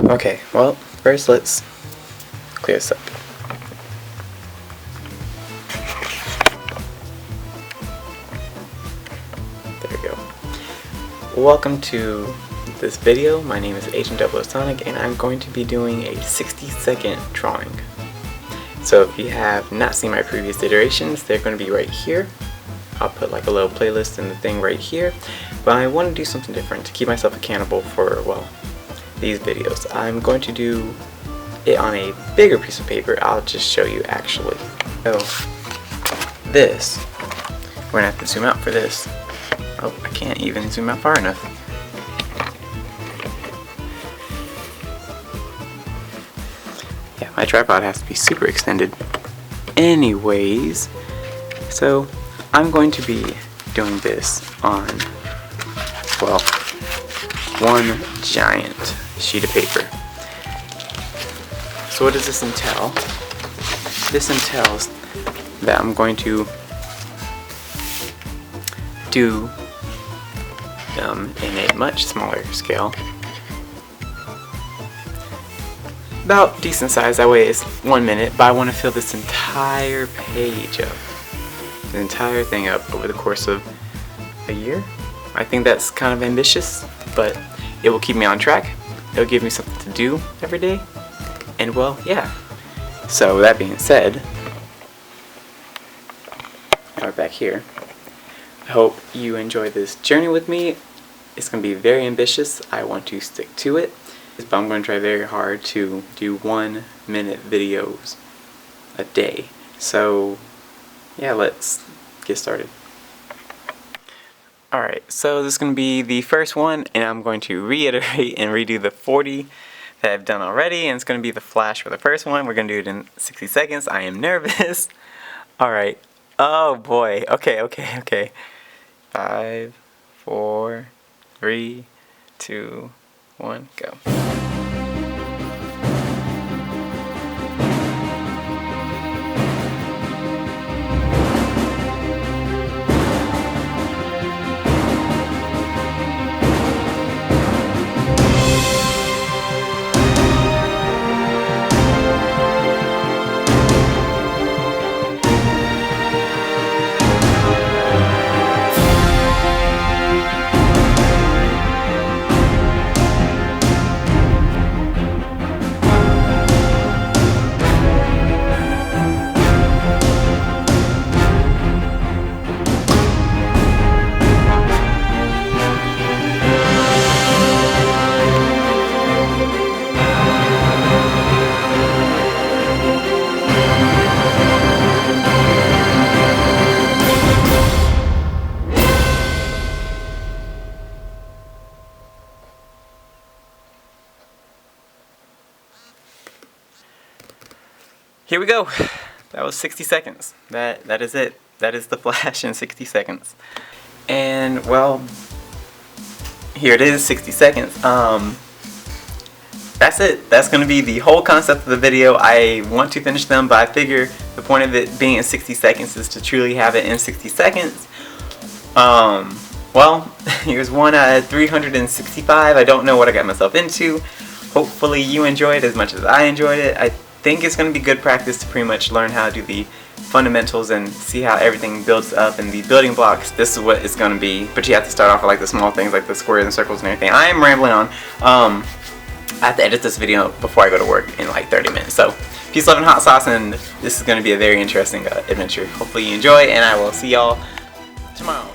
Okay, well, first let's clear this up. There we go. Welcome to this video. My name is Agent Sonic, and I'm going to be doing a 60-second drawing. So if you have not seen my previous iterations, they're going to be right here. I'll put like a little playlist in the thing right here. But I want to do something different to keep myself accountable for, well, these videos. I'm going to do it on a bigger piece of paper. I'll just show you actually. So this, we're going to have to zoom out for this. Oh, I can't even zoom out far enough. Yeah, my tripod has to be super extended. Anyways, so I'm going to be doing this on, well, one giant sheet of paper. So what does this entail? This entails that I'm going to do them in a much smaller scale. About decent size, that way it's 1 minute, but I want to fill this entire page up. The entire thing up over the course of a year. I think that's kind of ambitious, but it will keep me on track. It'll give me something to do every day. And well, yeah. So that being said, now we're back here. I hope you enjoy this journey with me. It's going to be very ambitious. I want to stick to it. But I'm going to try very hard to do 1 minute videos a day. So yeah, let's get started. Alright, so this is going to be the first one, and I'm going to reiterate and redo the 40 that I've done already, and it's going to be the flash for the first one. We're going to do it in 60 seconds. I am nervous. Alright, oh boy, okay. 5, 4, 3, 2, 1, go. Here we go. That was 60 seconds. That is it. That is the flash in 60 seconds. And well, here it is, 60 seconds. That's it. That's going to be the whole concept of the video. I want to finish them, but I figure the point of it being in 60 seconds is to truly have it in 60 seconds. Well, here's one out of 365. I don't know what I got myself into. Hopefully you enjoyed it as much as I enjoyed it. I think it's going to be good practice to pretty much learn how to do the fundamentals and see how everything builds up and the building blocks. This is what it's going to be, but you have to start off with like the small things like the squares and circles and everything. I am rambling on. I have to edit this video before I go to work in like 30 minutes. So peace, love, and hot sauce, and this is going to be a very interesting adventure. Hopefully you enjoy, and I will see y'all tomorrow.